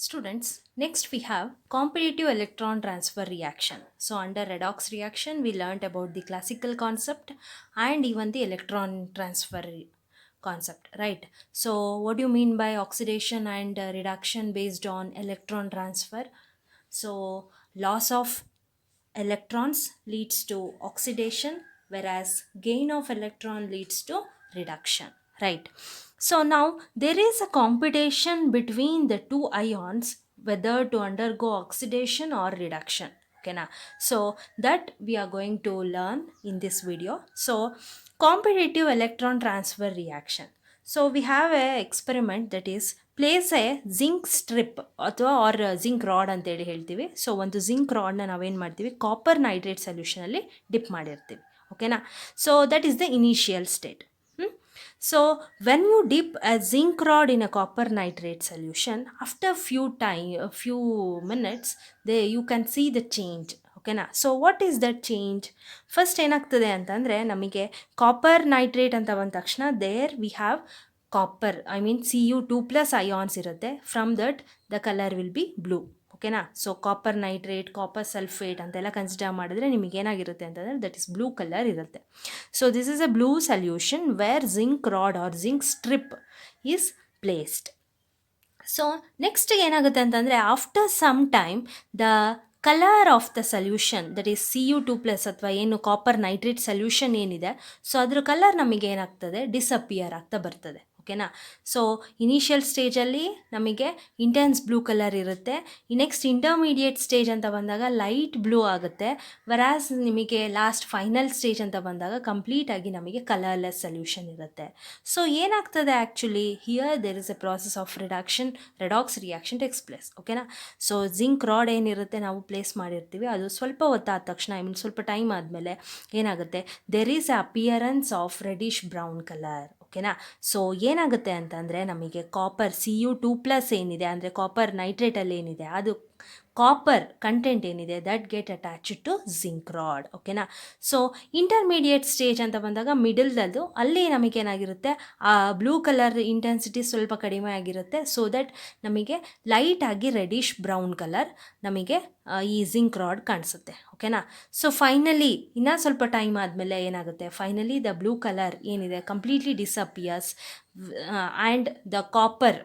Students, next we have competitive electron transfer reaction. So under redox reaction, we learnt about the classical concept and even the electron transfer concept, right? So what do you mean by oxidation and reduction based on electron transfer? So loss of electrons leads to oxidation, whereas gain of electron leads to reduction, right? So now there is a competition between the two ions whether to undergo oxidation or reduction. Okay, now so that we are going to learn in this video. So competitive electron transfer reaction. So we have a experiment that is place a zinc strip ಅಥವಾ R zinc rod ಅಂತೇಳಿ ಹೇಳ್ತೀವಿ. So ಒಂದು zinc ರಾಡ್ನ ನಾವೇನು ಮಾಡ್ತೀವಿ, copper nitrate ಸೊಲ್ಯೂಷನಲ್ಲಿ drip ಮಾಡಿರ್ತೀವಿ. ಓಕೆನಾ? So that is the initial state. So when you dip a zinc rod in a copper nitrate solution, after a few minutes, you can see the change. ಓಕೆನಾ? So what is that change? First ಏನಾಗ್ತದೆ ಅಂತಂದರೆ, ನಮಗೆ copper nitrate ಅಂತ ಬಂದ ತಕ್ಷಣ there we have copper, I mean Cu2+ ions ಇರುತ್ತೆ. From that the colour will be blue. ಓಕೆನಾ? So copper nitrate, copper sulphate ಅಂತೆಲ್ಲ ಕನ್ಸಿಡರ್ ಮಾಡಿದ್ರೆ ನಿಮಗೆ ಏನಾಗಿರುತ್ತೆ ಅಂತಂದರೆ ದಟ್ ಇಸ್ ಬ್ಲೂ ಕಲರ್ ಇರುತ್ತೆ. So this is a blue solution where zinc rod or zinc strip is placed. So next ಏನಾಗುತ್ತೆ ಅಂತಂದರೆ, after some time the colour of the solution that is Cu2+ ಅಥವಾ ಏನು copper nitrate solution ಏನಿದೆ, so ಅದ್ರ colour ನಮಗೆ ಏನಾಗ್ತದೆ, disappear ಆಗ್ತಾ ಬರ್ತದೆ. ಓಕೆನಾ? ಸೊ ಇನಿಷಿಯಲ್ ಸ್ಟೇಜಲ್ಲಿ ನಮಗೆ ಇಂಟೆನ್ಸ್ ಬ್ಲೂ ಕಲರ್ ಇರುತ್ತೆ. ನೆಕ್ಸ್ಟ್ ಇಂಟರ್ಮೀಡಿಯೇಟ್ ಸ್ಟೇಜ್ ಅಂತ ಬಂದಾಗ ಲೈಟ್ ಬ್ಲೂ ಆಗುತ್ತೆ. ವೆರಾಸ್ ನಿಮಗೆ ಲಾಸ್ಟ್ ಫೈನಲ್ ಸ್ಟೇಜ್ ಅಂತ ಬಂದಾಗ ಕಂಪ್ಲೀಟಾಗಿ ನಮಗೆ ಕಲರ್ಲೆಸ್ ಸೊಲ್ಯೂಷನ್ ಇರುತ್ತೆ. ಸೊ ಏನಾಗ್ತದೆ actually here there is a process of redox reaction takes place. ಓಕೆನಾ? ಸೊ ಜಿಂಕ್ ರಾಡ್ ಏನಿರುತ್ತೆ ನಾವು ಪ್ಲೇಸ್ ಮಾಡಿರ್ತೀವಿ, ಅದು ಸ್ವಲ್ಪ ಹೊತ್ತಾದ ತಕ್ಷಣ, ಐ ಮೀನ್ ಸ್ವಲ್ಪ ಟೈಮ್ ಆದಮೇಲೆ ಏನಾಗುತ್ತೆ, there is a appearance of reddish brown colour. ಓಕೆನಾ? ಸೊ ಏನಾಗುತ್ತೆ ಅಂತಂದರೆ ನಮಗೆ ಕಾಪರ್ Cu2+ ಏನಿದೆ, ಅಂದರೆ ಕಾಪರ್ ನೈಟ್ರೇಟಲ್ಲಿ ಏನಿದೆ, ಅದು ಕಾಪರ್ ಕಂಟೆಂಟ್ ಏನಿದೆ that get attached to zinc rod. ಓಕೆನಾ? ಸೊ ಇಂಟರ್ಮೀಡಿಯೇಟ್ ಸ್ಟೇಜ್ ಅಂತ ಬಂದಾಗ ಮಿಡಲ್ದಲ್ಲೂ ಅಲ್ಲಿ ನಮಗೇನಾಗಿರುತ್ತೆ, ಆ ಬ್ಲೂ ಕಲರ್ ಇಂಟೆನ್ಸಿಟಿ ಸ್ವಲ್ಪ ಕಡಿಮೆ ಆಗಿರುತ್ತೆ. ಸೊ ದಟ್ ನಮಗೆ ಲೈಟಾಗಿ ರೆಡಿಶ್ ಬ್ರೌನ್ ಕಲರ್ ನಮಗೆ ಈ ಜಿಂಕ್ ರಾಡ್ ಕಾಣಿಸುತ್ತೆ. ಓಕೆನಾ? ಸೊ ಫೈನಲಿ ಇನ್ನೂ ಸ್ವಲ್ಪ ಟೈಮ್ ಆದಮೇಲೆ ಏನಾಗುತ್ತೆ, ಫೈನಲಿ ದ ಬ್ಲೂ ಕಲರ್ ಏನಿದೆ completely disappears and the copper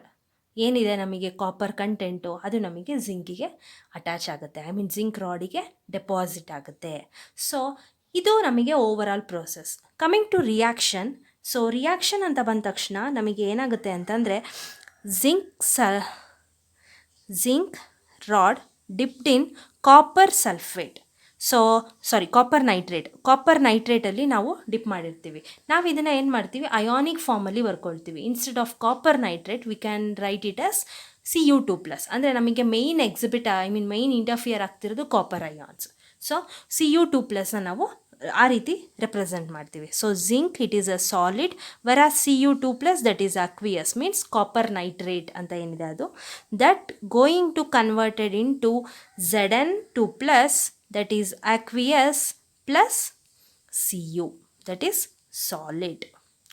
ಏನಿದೆ ನಮಗೆ ಕಾಪರ್ ಕಂಟೆಂಟು ಅದು ನಮಗೆ ಜಿಂಕಿಗೆ ಅಟ್ಯಾಚ್ ಆಗುತ್ತೆ, ಐ ಮೀನ್ ಜಿಂಕ್ ರಾಡಿಗೆ ಡೆಪಾಸಿಟ್ ಆಗುತ್ತೆ. ಸೊ ಇದು ನಮಗೆ overall process. Coming to reaction. So reaction ಅಂತ ಬಂದ ತಕ್ಷಣ ನಮಗೆ ಏನಾಗುತ್ತೆ ಅಂತಂದರೆ, zinc rod dipped in copper sulphate, copper ನೈಟ್ರೇಟಲ್ಲಿ ನಾವು ಡಿಪ್ ಮಾಡಿರ್ತೀವಿ. ನಾವು ಇದನ್ನು ಏನು ಮಾಡ್ತೀವಿ, ಅಯಾನಿಕ್ ಫಾರ್ಮಲ್ಲಿ ಬರ್ಕೊಳ್ತೀವಿ. Instead of copper nitrate we can write it as Cu2+. ಅಂದರೆ ನಮಗೆ ಮೇಯ್ನ್ ಮೇಯ್ನ್ ಇಂಟರ್ಫಿಯರ್ ಆಗ್ತಿರೋದು ಕಾಪರ್ ಅಯಾನ್ಸ್. ಸೊ Cu2+ನ ನಾವು ಆ ರೀತಿ ರೆಪ್ರೆಸೆಂಟ್ ಮಾಡ್ತೀವಿ. So zinc it is a solid, whereas Cu2+ that is aqueous, means copper nitrate ಅಂತ ಏನಿದೆ ಅದು that going to converted into Zn2+, that is aqueous, plus Cu, that is solid.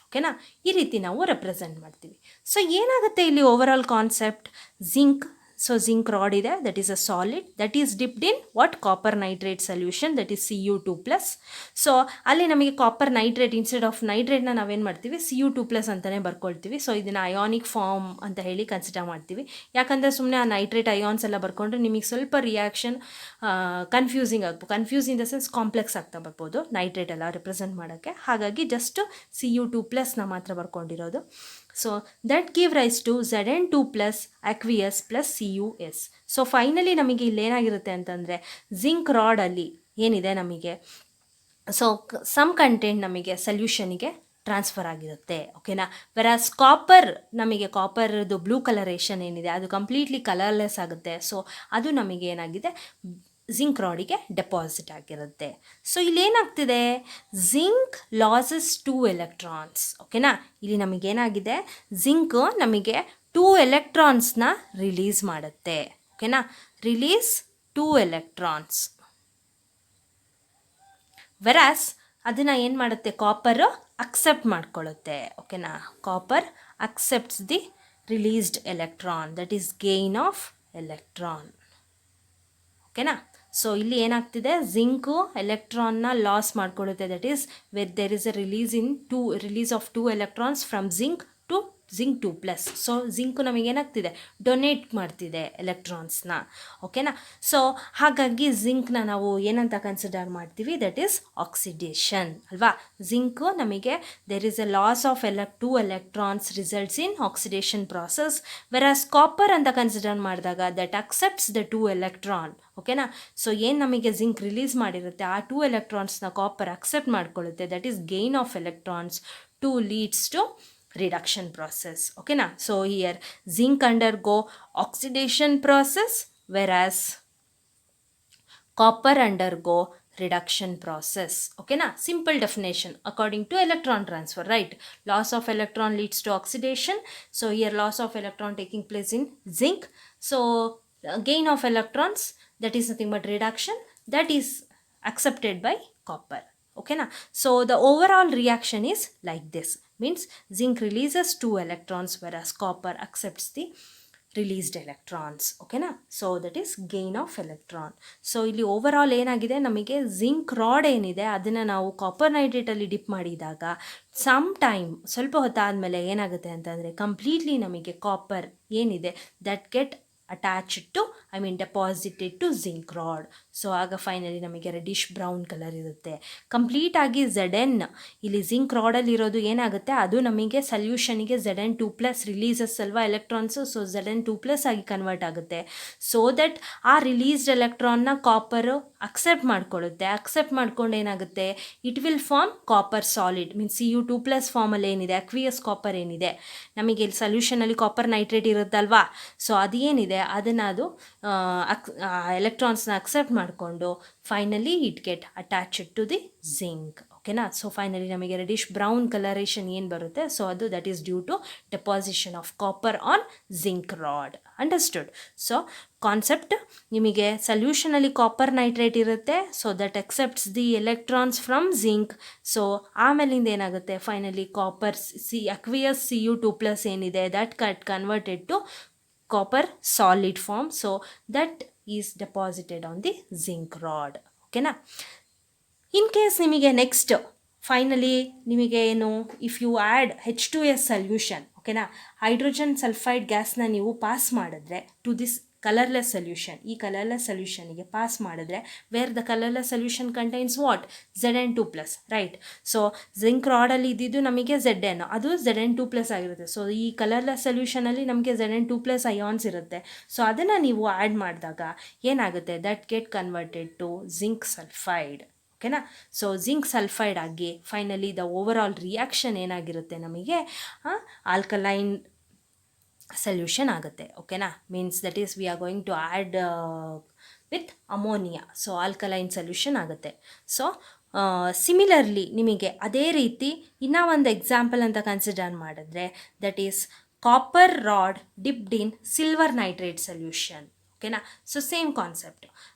ಓಕೆನಾ? ಈ ರೀತಿ ನಾವು ರೆಪ್ರೆಸೆಂಟ್ ಮಾಡ್ತೀವಿ. So ಏನಾಗುತ್ತೆ ಇಲ್ಲಿ over all concept, zinc rod ಇದೆ, that is a solid that is dipped in what copper nitrate solution that is Cu2+. So ಅಲ್ಲಿ ನಮಗೆ ಕಾಪರ್ ನೈಟ್ರೇಟ್ ಇನ್ಸ್ಟೆಡ್ ಆಫ್ ನೈಟ್ರೇಟ್ನ ನಾವೇನು ಮಾಡ್ತೀವಿ, Cu2+ ಅಂತಲೇ ಬರ್ಕೊಳ್ತೀವಿ. ಸೊ ಇದನ್ನು ಅಯಾನಿಕ್ ಫಾರ್ಮ್ ಅಂತ ಹೇಳಿ ಕನ್ಸಿಡರ್ ಮಾಡ್ತೀವಿ. ಯಾಕಂದರೆ ಸುಮ್ಮನೆ ಆ ನೈಟ್ರೇಟ್ ಅಯಾನ್ಸ್ ಎಲ್ಲ ಬರ್ಕೊಂಡ್ರೆ ನಿಮಗೆ ಸ್ವಲ್ಪ reaction confuse in the sense complex ಆಗ್ತಾ ಬರ್ಬೋದು ನೈಟ್ರೇಟ್ ಎಲ್ಲ ರೆಪ್ರೆಸೆಂಟ್ ಮಾಡೋಕ್ಕೆ. ಹಾಗಾಗಿ ಜಸ್ಟ್ Cu2+ನ ಮಾತ್ರ ಬರ್ಕೊಂಡಿರೋದು. So that give rise to Zn2+ aqueous plus Cus. So finally ನಮಗೆ ಇಲ್ಲೇನಾಗಿರುತ್ತೆ ಅಂತಂದರೆ, ಜಿಂಕ್ ರಾಡಲ್ಲಿ ಏನಿದೆ ನಮಗೆ, ಸೊ ಸಮ್ ಕಂಟೆಂಟ್ ನಮಗೆ ಸೊಲ್ಯೂಷನಿಗೆ ಟ್ರಾನ್ಸ್ಫರ್ ಆಗಿರುತ್ತೆ. ಓಕೆನಾ? ವೆರಾಸ್ ಕಾಪರ್ದು ಬ್ಲೂ ಕಲರೇಷನ್ ಏನಿದೆ ಅದು ಕಂಪ್ಲೀಟ್ಲಿ ಕಲರ್ಲೆಸ್ ಆಗುತ್ತೆ. ಸೊ ಅದು ನಮಗೆ ಏನಾಗಿದೆ, ಜಿಂಕ್ ರಾಡಿಗೆ ಡೆಪಾಸಿಟ್ ಆಗಿರುತ್ತೆ. ಸೊ ಇಲ್ಲೇನಾಗ್ತಿದೆ, ಜಿಂಕ್ ಲಾಸಸ್ 2 ಎಲೆಕ್ಟ್ರಾನ್ಸ್. ಓಕೆನಾ? ಇಲ್ಲಿ ನಮಗೇನಾಗಿದೆ, ಜಿಂಕ್ ನಮಗೆ 2 ಎಲೆಕ್ಟ್ರಾನ್ಸ್ನ ರಿಲೀಸ್ ಮಾಡುತ್ತೆ. ಓಕೆನಾ? Release 2 electrons. ವೆರಾಸ್ ಅದನ್ನು ಏನು ಮಾಡುತ್ತೆ, ಕಾಪರು ಅಕ್ಸೆಪ್ಟ್ ಮಾಡ್ಕೊಳ್ಳುತ್ತೆ. ಓಕೆನಾ? Copper accepts the released electron, that is gain of electron. ಓಕೆನಾ? ಸೊ ಇಲ್ಲಿ ಏನಾಗ್ತಿದೆ, ಜಿಂಕು ಎಲೆಕ್ಟ್ರಾನ್ನ ಲಾಸ್ ಮಾಡ್ಕೊಳ್ಳುತ್ತೆ. That is where there is a release of 2 electrons from zinc to zinc 2+. So zinc ನಮಗೇನಾಗ್ತಿದೆ, ಡೊನೇಟ್ ಮಾಡ್ತಿದೆ ಎಲೆಕ್ಟ್ರಾನ್ಸ್ನ. ಓಕೆನಾ? ಸೊ ಹಾಗಾಗಿ ಜಿಂಕ್ನ ನಾವು ಏನಂತ ಕನ್ಸಿಡರ್ ಮಾಡ್ತೀವಿ, ದಟ್ ಈಸ್ ಆಕ್ಸಿಡೇಷನ್ ಅಲ್ವಾ. ಜಿಂಕು ನಮಗೆ there is a loss of 2 electrons results in oxidation process. Whereas copper ಅಂತ ಕನ್ಸಿಡರ್ ಮಾಡಿದಾಗ ದಟ್ ಅಕ್ಸೆಪ್ಟ್ಸ್ ದ 2 ಎಲೆಕ್ಟ್ರಾನ್. ಓಕೆನಾ? ಸೊ ಏನು ನಮಗೆ ಜಿಂಕ್ ರಿಲೀಸ್ ಮಾಡಿರುತ್ತೆ, ಆ 2 ಎಲೆಕ್ಟ್ರಾನ್ಸ್ನ ಕಾಪರ್ ಅಕ್ಸೆಪ್ಟ್ ಮಾಡ್ಕೊಳ್ಳುತ್ತೆ. That is gain of electrons to leads to reduction process. Okay na? So here zinc undergo oxidation process, whereas copper undergo reduction process. Okay na? Simple definition according to electron transfer, right? Loss of electron leads to oxidation. So here loss of electron taking place in zinc. So gain of electrons, that is nothing but reduction, that is accepted by copper. Okay na? So the overall reaction is like this. Means zinc releases 2 electrons, whereas copper accepts the released electrons. Okay na? So that is gain of electron. So ಇಲ್ಲಿ overall ಏನಾಗಿದೆ, ನಮಗೆ zinc rod ಏನಿದೆ ಅದನ್ನು ನಾವು copper ನೈಟ್ರೇಟಲ್ಲಿ drip ಮಾಡಿದಾಗ ಸ್ವಲ್ಪ ಹೊತ್ತಾದಮೇಲೆ ಏನಾಗುತ್ತೆ ಅಂತಂದರೆ ಕಂಪ್ಲೀಟ್ಲಿ ನಮಗೆ ಕಾಪರ್ ಏನಿದೆ that get attached to deposited to zinc rod. So ಆಗ ಫೈನಲಿ ನಮಗೆ ರೆಡಿಶ್ ಬ್ರೌನ್ ಕಲರ್ ಇರುತ್ತೆ. ಕಂಪ್ಲೀಟಾಗಿ ZN ಇಲ್ಲಿ ಜಿಂಕ್ ರಾಡಲ್ಲಿರೋದು ಏನಾಗುತ್ತೆ, ಅದು ನಮಗೆ ಸಲ್ಯೂಷನಿಗೆ Zn2+ ರಿಲೀಸಸ್ ಅಲ್ವಾ ಎಲೆಕ್ಟ್ರಾನ್ಸು. ಸೊ Zn2+ ಆಗಿ ಕನ್ವರ್ಟ್ ಆಗುತ್ತೆ. ಸೊ ದಟ್ ಆ ರಿಲೀಸ್ಡ್ ಎಲೆಕ್ಟ್ರಾನ್ನ ಕಾಪರು ಅಕ್ಸೆಪ್ಟ್ ಮಾಡ್ಕೊಳ್ಳುತ್ತೆ. ಅಕ್ಸೆಪ್ಟ್ ಮಾಡ್ಕೊಂಡು ಏನಾಗುತ್ತೆ, it will form copper solid. Means Cu2+ ಫಾರ್ಮಲ್ಲಿ ಏನಿದೆ, ಅಕ್ವಿಯಸ್ ಕಾಪರ್ ಏನಿದೆ, ನಮಗೆ ಇಲ್ಲಿ ಸಲ್ಯೂಷನಲ್ಲಿ ಕಾಪರ್ ನೈಟ್ರೇಟ್ ಇರುತ್ತಲ್ವಾ. ಸೊ ಅದೇನಿದೆ ಅದನ್ನು ಅದು ಎಲೆಕ್ಟ್ರಾನ್ಸ್ನ ಅಕ್ಸೆಪ್ಟ್ ಮಾಡಿಕೊಂಡು finally it get attached to the zinc. ಓಕೆನಾ? ಸೊ ಫೈನಲಿ ನಮಗೆ ರೆಡಿಶ್ ಬ್ರೌನ್ ಕಲರೇಷನ್ ಏನು ಬರುತ್ತೆ, ಸೊ ಅದು that is due to deposition of copper on zinc rod. Understood? So concept ನಿಮಗೆ ಸಲ್ಯೂಷನಲ್ಲಿ ಕಾಪರ್ ನೈಟ್ರೇಟ್ ಇರುತ್ತೆ. So that accepts the electrons from zinc. So ಆಮೇಲಿಂದ ಏನಾಗುತ್ತೆ, ಫೈನಲಿ ಕಾಪರ್ ಅಕ್ವಿಯಸ್ Cu2+ ಏನಿದೆ that converted to copper solid form. So that is deposited on the zinc rod. Okay na? In case ನಿಮಗೆ next finally ನಿಮಗೆ ಏನು, if you add H2S solution, ಓಕೆನಾ, hydrogen sulphide ಗ್ಯಾಸ್ನ ನೀವು pass ಮಾಡಿದ್ರೆ to this colourless solution, ಈ colourless ಸೊಲ್ಯೂಷನಿಗೆ pass ಮಾಡಿದ್ರೆ where the colourless solution contains what, Zn2+, right. So zinc ರಾಡಲ್ಲಿ ಇದ್ದಿದ್ದು ನಮಗೆ Zn, ಅದು Zn2+ ಆಗಿರುತ್ತೆ. ಸೊ ಈ ಕಲರ್ಲೆಸ್ ಸೊಲ್ಯೂಷನಲ್ಲಿ ನಮಗೆ Zn2+ ಅಯಾನ್ಸ್ ಇರುತ್ತೆ. ಸೊ ಅದನ್ನು ನೀವು ಆ್ಯಡ್ ಮಾಡಿದಾಗ ಏನಾಗುತ್ತೆ, that get converted to zinc sulphide. ಓಕೆನಾ? ಸೊ ಜಿಂಕ್ ಸಲ್ಫೈಡ್ ಆಗಿ ಫೈನಲಿ ದ ಓವರಾಲ್ ರಿಯಾಕ್ಷನ್ ಏನಾಗಿರುತ್ತೆ, ನಮಗೆ ಆಲ್ಕಲೈನ್ ಸೊಲ್ಯೂಷನ್ ಆಗುತ್ತೆ. ಓಕೆನಾ? Means that is we are going to add with ammonia. So alkaline solution ಆಗುತ್ತೆ. ಸೊ ಸಿಮಿಲರ್ಲಿ ನಿಮಗೆ ಅದೇ ರೀತಿ ಇನ್ನೂ ಒಂದು ಎಕ್ಸಾಂಪಲ್ ಅಂತ ಕನ್ಸಿಡರ್ ಮಾಡಿದ್ರೆ that is copper rod dipped in silver nitrate solution. ಓಕೆನಾ? ಸೊ ಸೇಮ್ ಕಾನ್ಸೆಪ್ಟ್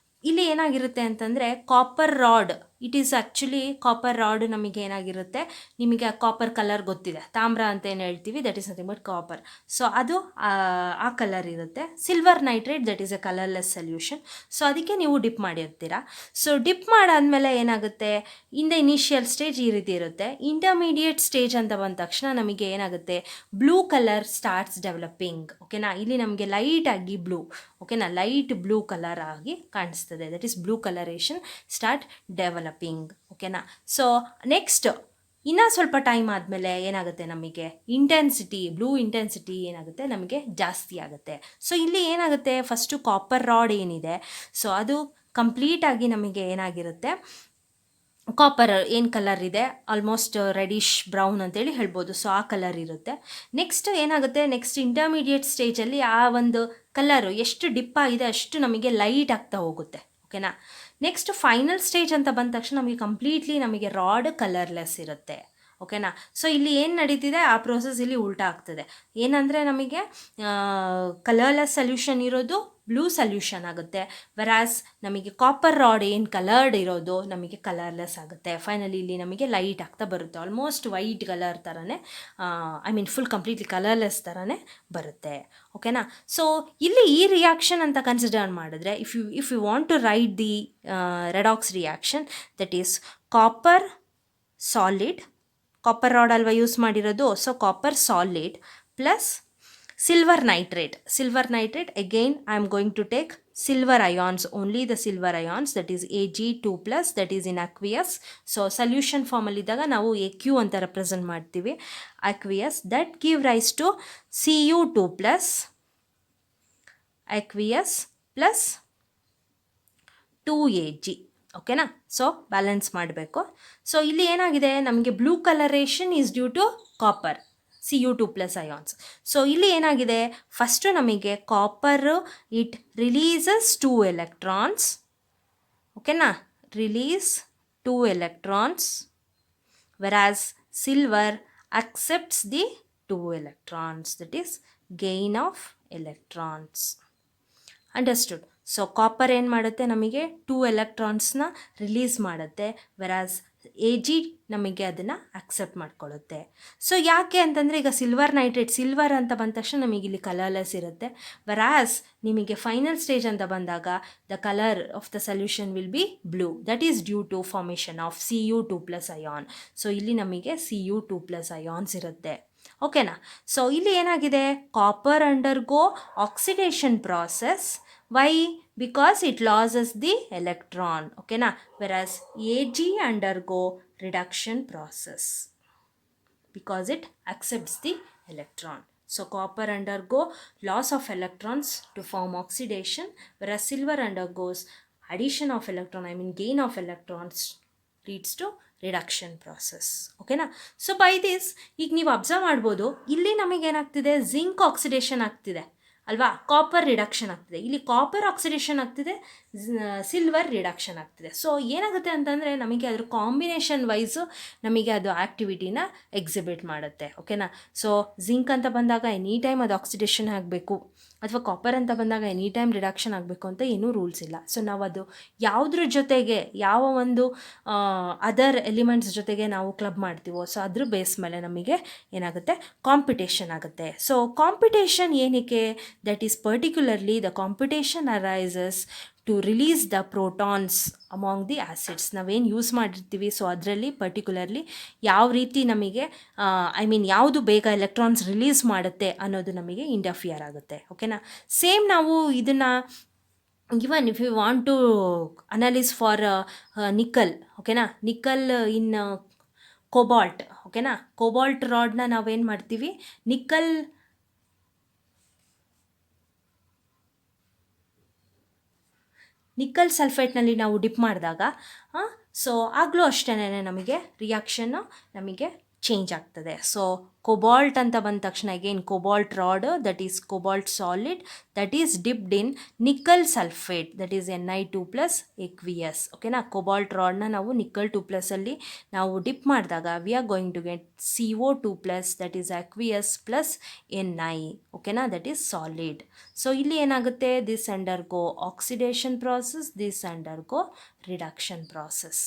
ಇಲ್ಲಿ ಏನಾಗಿರುತ್ತೆ ಅಂತಂದರೆ, copper rod it is actually copper rod ನಮಗೆ ಏನಾಗಿರುತ್ತೆ, ನಿಮಗೆ ಆ ಕಾಪರ್ ಕಲರ್ ಗೊತ್ತಿದೆ, ತಾಮ್ರ ಅಂತ ಏನು ಹೇಳ್ತೀವಿ, that is nothing but copper. So ಅದು ಆ ಕಲರ್ ಇರುತ್ತೆ. Silver nitrate that is A colourless solution. So ಅದಕ್ಕೆ ನೀವು ಡಿಪ್ ಮಾಡಿರ್ತೀರ. ಸೊ ಡಿಪ್ ಮಾಡಾದ್ಮೇಲೆ ಏನಾಗುತ್ತೆ, ಇನ್ ದ ಇನಿಷಿಯಲ್ ಸ್ಟೇಜ್ ಈ ರೀತಿ ಇರುತ್ತೆ. ಇಂಟರ್ಮೀಡಿಯೇಟ್ ಸ್ಟೇಜ್ ಅಂತ ಬಂದ ತಕ್ಷಣ ನಮಗೆ ಏನಾಗುತ್ತೆ, ಬ್ಲೂ ಕಲರ್ ಸ್ಟಾರ್ಟ್ಸ್ ಡೆವಲಪಿಂಗ್. ಓಕೆನಾ? ಇಲ್ಲಿ ನಮಗೆ ಲೈಟಾಗಿ ಬ್ಲೂ, ಓಕೆನಾ, ಲೈಟ್ ಬ್ಲೂ ಕಲರ್ ಆಗಿ ಕಾಣಿಸ್ತದೆ. That is blue colouration start developing. ಓಕೆನಾ? ಸೊ ನೆಕ್ಸ್ಟ್ ಇನ್ನೂ ಸ್ವಲ್ಪ ಟೈಮ್ ಆದಮೇಲೆ ಏನಾಗುತ್ತೆ, ನಮಗೆ ಬ್ಲೂ ಇಂಟೆನ್ಸಿಟಿ ಏನಾಗುತ್ತೆ, ನಮಗೆ ಜಾಸ್ತಿ ಆಗುತ್ತೆ. ಸೊ ಇಲ್ಲಿ ಏನಾಗುತ್ತೆ, ಫಸ್ಟು ಕಾಪರ್ ರಾಡ್ ಏನಿದೆ, ಸೊ ಅದು ಕಂಪ್ಲೀಟಾಗಿ ನಮಗೆ ಏನಾಗಿರುತ್ತೆ, ಕಾಪರ್ ಏನು ಕಲರ್ ಇದೆ, ಆಲ್ಮೋಸ್ಟ್ ರೆಡಿಶ್ ಬ್ರೌನ್ ಅಂತೇಳಿ ಹೇಳ್ಬೋದು. ಸೊ ಆ ಕಲರ್ ಇರುತ್ತೆ. ನೆಕ್ಸ್ಟ್ ಏನಾಗುತ್ತೆ, ನೆಕ್ಸ್ಟ್ ಇಂಟರ್ಮೀಡಿಯೇಟ್ ಸ್ಟೇಜಲ್ಲಿ ಆ ಒಂದು ಕಲರು ಎಷ್ಟು ಡಿಪ್ ಆಗಿದೆ ಅಷ್ಟು ನಮಗೆ ಲೈಟ್ ಆಗ್ತಾ ಹೋಗುತ್ತೆ. ಓಕೆನಾ? ನೆಕ್ಸ್ಟ್ ಫೈನಲ್ ಸ್ಟೇಜ್ ಅಂತ ಬಂದ ತಕ್ಷಣ ನಮಗೆ ಕಂಪ್ಲೀಟ್ಲಿ ನಮಗೆ ರಾಡ್ ಕಲರ್ಲೆಸ್ ಇರುತ್ತೆ. ಓಕೆನಾ? ಸೊ ಇಲ್ಲಿ ಏನು ನಡೀತಿದೆ, ಆ ಪ್ರೋಸೆಸ್ ಇಲ್ಲಿ ಉಲ್ಟಾ ಆಗ್ತದೆ. ಏನಂದರೆ ನಮಗೆ ಕಲರ್ಲೆಸ್ ಸೊಲ್ಯೂಷನ್ ಇರೋದು ಬ್ಲೂ ಸಲ್ಯೂಷನ್ ಆಗುತ್ತೆ. ವೆರಾಸ್ ನಮಗೆ ಕಾಪರ್ ರಾಡ್ ಏನು ಕಲರ್ಡ್ ಇರೋದು ನಮಗೆ ಕಲರ್ಲೆಸ್ ಆಗುತ್ತೆ. ಫೈನಲಿ ಇಲ್ಲಿ ನಮಗೆ ಲೈಟ್ ಆಗ್ತಾ ಬರುತ್ತೆ, ಆಲ್ಮೋಸ್ಟ್ ವೈಟ್ ಕಲರ್ ಥರನೇ, I mean full completely colourless ಥರನೇ ಬರುತ್ತೆ. ಓಕೆನಾ. ಸೊ ಇಲ್ಲಿ ಈ ರಿಯಾಕ್ಷನ್ ಅಂತ ಕನ್ಸಿಡರ್ ಮಾಡಿದ್ರೆ, if you want to write the redox reaction, that is copper solid, copper rod ಅಲ್ವಾ ಯೂಸ್ ಮಾಡಿರೋದು, so copper solid plus silver nitrate. Silver nitrate, again I am going to take silver ions, only the silver ions, that is Ag2 plus, that is in aqueous. So solution form ಅಲ್ಲಿ ಇದ್ದಾಗ ನಾವು AQ ಅಂತ represent ಮಾಡ್ತೀವಿ, aqueous, that give rise to Cu2 plus aqueous plus 2Ag. ಓಕೆನಾ. So balance ಮಾಡಬೇಕು. So ಇಲ್ಲಿ ಏನಾಗಿದೆ, ನಮಗೆ blue colouration is due to copper, Cu2 plus ions. So ಇಲ್ಲಿ ಏನಾಗಿದೆ, ಫಸ್ಟು ನಮಗೆ ಕಾಪರು ಇಟ್ ರಿಲೀಸಸ್ 2 ಎಲೆಕ್ಟ್ರಾನ್ಸ್. ಓಕೆನಾ, release 2 electrons, whereas silver accepts the 2 electrons, that is gain of electrons. Understood. So copper ಏನು ಮಾಡುತ್ತೆ, ನಮಗೆ 2 ಎಲೆಕ್ಟ್ರಾನ್ಸ್ನ ರಿಲೀಸ್ ಮಾಡುತ್ತೆ, ವೆರಾಸ್ Ag ನಮಗೆ ಅದನ್ನು ಅಕ್ಸೆಪ್ಟ್ ಮಾಡ್ಕೊಳ್ಳುತ್ತೆ. ಸೊ ಯಾಕೆ ಅಂತಂದರೆ, ಈಗ ಸಿಲ್ವರ್ ನೈಟ್ರೇಟ್, ಸಿಲ್ವರ್ ಅಂತ ಬಂದ ತಕ್ಷಣ ನಮಗೆ ಇಲ್ಲಿ ಕಲರ್ಲೆಸ್ ಇರುತ್ತೆ, ವೆರಾಸ್ ನಿಮಗೆ ಫೈನಲ್ ಸ್ಟೇಜ್ ಅಂತ ಬಂದಾಗ the colour of the solution will be blue, that is due to formation of Cu2 plus ion. So ಇಲ್ಲಿ ನಮಗೆ Cu2 ಪ್ಲಸ್ ಅಯಾನ್ಸ್ ಇರುತ್ತೆ. ಓಕೆನಾ. ಸೊ ಇಲ್ಲಿ ಏನಾಗಿದೆ, copper undergo oxidation process. Why? Because it loses the electron. Okay na, whereas Ag undergo reduction process because it accepts the electron. So copper undergo loss of electrons to form oxidation, whereas silver undergoes addition of electron, I mean gain of electrons, leads to reduction process. ಓಕೆನಾ. So by this ಈಗ ನೀವು observe ಮಾಡ್ಬೋದು, ಇಲ್ಲಿ ನಮಗೇನಾಗ್ತಿದೆ, zinc oxidation ಆಗ್ತಿದೆ ಅಲ್ವಾ, copper reduction ಆಗ್ತಿದೆ. ಇಲ್ಲಿ copper oxidation ಆಗ್ತಿದೆ, ಸಿಲ್ವರ್ ರಿಡಕ್ಷನ್ ಆಗ್ತಿದೆ. ಸೊ ಏನಾಗುತ್ತೆ ಅಂತಂದರೆ, ನಮಗೆ ಅದ್ರ ಕಾಂಬಿನೇಷನ್ ವೈಸು ನಮಗೆ ಅದು ಆ್ಯಕ್ಟಿವಿಟಿನ ಎಕ್ಸಿಬಿಟ್ ಮಾಡುತ್ತೆ. ಓಕೆನಾ. ಸೊ ಜಿಂಕ್ ಅಂತ ಬಂದಾಗ ಎನಿ ಟೈಮ್ ಅದು ಆಕ್ಸಿಡೇಷನ್ ಆಗಬೇಕು, ಅಥವಾ ಕಾಪರ್ ಅಂತ ಬಂದಾಗ ಎನಿ ಟೈಮ್ ರಿಡಕ್ಷನ್ ಆಗಬೇಕು ಅಂತ ಏನೂ ರೂಲ್ಸ್ ಇಲ್ಲ. ಸೊ ನಾವು ಅದು ಯಾವುದ್ರ ಜೊತೆಗೆ, ಯಾವ ಒಂದು ಅದರ್ ಎಲಿಮೆಂಟ್ಸ್ ಜೊತೆಗೆ ನಾವು ಕ್ಲಬ್ ಮಾಡ್ತೀವೋ, ಸೊ ಅದ್ರ ಬೇಸ್ ಮೇಲೆ ನಮಗೆ ಏನಾಗುತ್ತೆ, ಕಾಂಪಿಟೇಷನ್ ಆಗುತ್ತೆ. ಸೊ ಕಾಂಪಿಟೇಷನ್ ಏನಕ್ಕೆ, that is particularly the competition arises to release the protons among the acids. ನಾವೇನು ಯೂಸ್ ಮಾಡಿರ್ತೀವಿ, ಸೊ ಅದರಲ್ಲಿ ಪರ್ಟಿಕ್ಯುಲರ್ಲಿ ಯಾವ ರೀತಿ ನಮಗೆ ಐ ಮೀನ್ ಯಾವುದು ಬೇಗ ಎಲೆಕ್ಟ್ರಾನ್ಸ್ ರಿಲೀಸ್ ಮಾಡುತ್ತೆ ಅನ್ನೋದು ನಮಗೆ ಇಂಟರ್ಫಿಯರ್ ಆಗುತ್ತೆ. ಓಕೆನಾ. ಸೇಮ್ ನಾವು ಇದನ್ನು even if you want to analyze for nickel, ಓಕೆನಾ, ನಿಕ್ಕಲ್ ಇನ್ ಕೋಬಾಲ್ಟ್. ಓಕೆನಾ, ಕೋಬಾಲ್ಟ್ ರಾಡ್ನ ನಾವೇನು ಮಾಡ್ತೀವಿ, ನಿಕ್ಕಲ್ ಸಲ್ಫೇಟ್ನಲ್ಲಿ ನಾವು ಡಿಪ್ ಮಾಡಿದಾಗ, ಸೊ ಆಗಲೂ ಅಷ್ಟೇ ನಮಗೆ ರಿಯಾಕ್ಷನ್ನು ನಮಗೆ ಚೇಂಜ್ ಆಗ್ತದೆ. ಸೊ ಕೋಬಾಲ್ಟ್ ಅಂತ ಬಂದ ತಕ್ಷಣ again cobalt rod, that is cobalt solid, that is dipped in nickel sulphate, that is Ni2 plus aqueous. ಓಕೆನಾ. ಕೋಬಾಲ್ಟ್ ರಾಡ್ನ ನಾವು ನಿಕ್ಕಲ್ 2 ಪ್ಲಸ್ಸಲ್ಲಿ ನಾವು ಡಿಪ್ ಮಾಡಿದಾಗ we are going to get CO2 plus, that is aqueous plus Ni. ಓಕೆನಾ, that is solid. So ಇಲ್ಲಿ ಏನಾಗುತ್ತೆ, this undergo oxidation process, this undergo reduction process.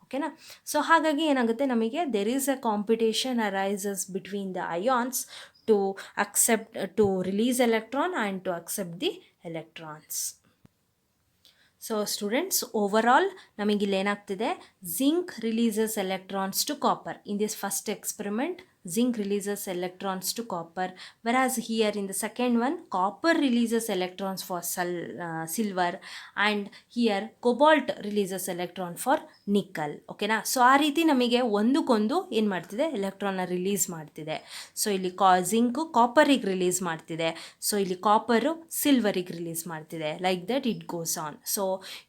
ಓಕೆನಾ. ಸೊ ಹಾಗಾಗಿ ಏನಾಗುತ್ತೆ, ನಮಗೆ there is a competition arises between the ions to accept, to release electron and to accept the electrons. So students, overall ನಮಗಿಲ್ಲಿ ಏನಾಗ್ತಿದೆ, zinc releases electrons to copper. In this first experiment zinc releases electrons to copper, whereas here in the second one copper releases electrons for silver, and here cobalt releases electron for nickel. ಓಕೆನಾ. So ಆ ರೀತಿ ನಮಗೆ ಒಂದಕ್ಕೊಂದು ಏನು ಮಾಡ್ತಿದೆ, ಎಲೆಕ್ಟ್ರಾನ್ನ release ಮಾಡ್ತಿದೆ. So ಇಲ್ಲಿ ಜಿಂಕು ಕಾಪರಿಗೆ ರಿಲೀಸ್ ಮಾಡ್ತಿದೆ, ಸೊ ಇಲ್ಲಿ ಕಾಪರು ಸಿಲ್ವರಿಗೆ ರಿಲೀಸ್ ಮಾಡ್ತಿದೆ, like that it goes on. So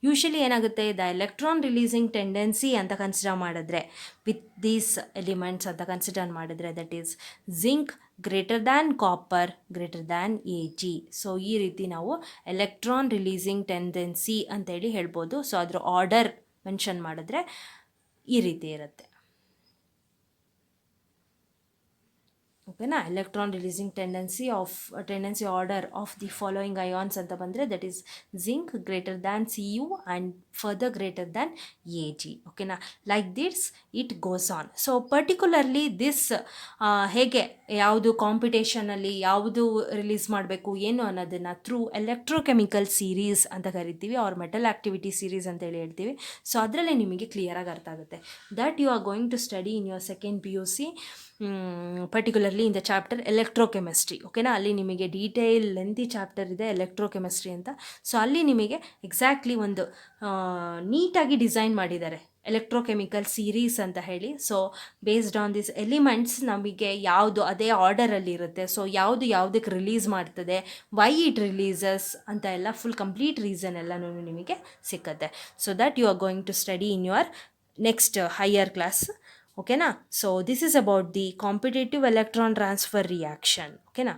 usually ಏನಾಗುತ್ತೆ, ದ ಎಲೆಕ್ಟ್ರಾನ್ ರಿಲೀಸಿಂಗ್ ಟೆಂಡೆನ್ಸಿ ಅಂತ ಕನ್ಸಿಡರ್ ಮಾಡಿದ್ರೆ, ವಿತ್ ದೀಸ್ ಎಲಿಮೆಂಟ್ಸ್ ಅಂತ ಕನ್ಸಿಡರ್ ಮಾಡಿದ್ರೆ, that is zinc greater than copper greater than Ag. So ಈ ರೀತಿ ನಾವು ಎಲೆಕ್ಟ್ರಾನ್ ರಿಲೀಸಿಂಗ್ ಟೆಂಡೆನ್ಸಿ ಅಂತೇಳಿ ಹೇಳ್ಬೋದು. ಸೊ ಅದರ ಆರ್ಡರ್ ಮೆನ್ಷನ್ ಮಾಡಿದ್ರೆ ಈ ರೀತಿ ಇರುತ್ತೆ. ಓಕೆನಾ. Electron releasing tendency order of the following ions ಅಂತ ಬಂದರೆ that is zinc greater than CU and further greater than AG. ಓಕೆನಾ. Like this it goes on. So particularly this ಹೇಗೆ ಯಾವುದು ಕಾಂಪಿಟೇಷನಲ್ಲಿ ಯಾವುದು ರಿಲೀಸ್ ಮಾಡಬೇಕು ಏನು ಅನ್ನೋದನ್ನು ಥ್ರೂ ಎಲೆಕ್ಟ್ರೋಕೆಮಿಕಲ್ ಸೀರೀಸ್ ಅಂತ ಕರಿತೀವಿ, ಅವ್ರ ಮೆಟಲ್ ಆ್ಯಕ್ಟಿವಿಟಿ ಸೀರೀಸ್ ಅಂತೇಳಿ ಹೇಳ್ತೀವಿ. ಸೊ ಅದರಲ್ಲೇ ನಿಮಗೆ ಕ್ಲಿಯರಾಗಿ ಅರ್ಥ ಆಗುತ್ತೆ that you are going to study in your second PUC, particularly in the chapter electrochemistry. ಓಕೆನಾ. ಅಲ್ಲಿ ನಿಮಗೆ ಡೀಟೇಲ್ ಲೆಂತಿ ಚಾಪ್ಟರ್ ಇದೆ ಎಲೆಕ್ಟ್ರೋಕೆಮಿಸ್ಟ್ರಿ ಅಂತ. ಸೊ ಅಲ್ಲಿ ನಿಮಗೆ ಎಕ್ಸಾಕ್ಟ್ಲಿ ಒಂದು ನೀಟಾಗಿ ಡಿಸೈನ್ ಮಾಡಿದ್ದಾರೆ ಎಲೆಕ್ಟ್ರೋಕೆಮಿಕಲ್ ಸೀರೀಸ್ ಅಂತ ಹೇಳಿ. So based on this elements ನಮಗೆ ಯಾವುದು ಅದೇ ಆರ್ಡರಲ್ಲಿ ಇರುತ್ತೆ, ಸೊ ಯಾವುದು ಯಾವುದಕ್ಕೆ ರಿಲೀಸ್ ಮಾಡ್ತದೆ, ವೈ ಇಟ್ ರಿಲೀಸಸ್ ಅಂತ ಎಲ್ಲ ಫುಲ್ ಕಂಪ್ಲೀಟ್ ರೀಸನ್ ಎಲ್ಲನೂ ನಿಮಗೆ ಸಿಕ್ಕತ್ತೆ. So that you are going to study in your next higher class. ಓಕೆನಾ. So this is about the competitive electron transfer reaction. ಓಕೆನಾ.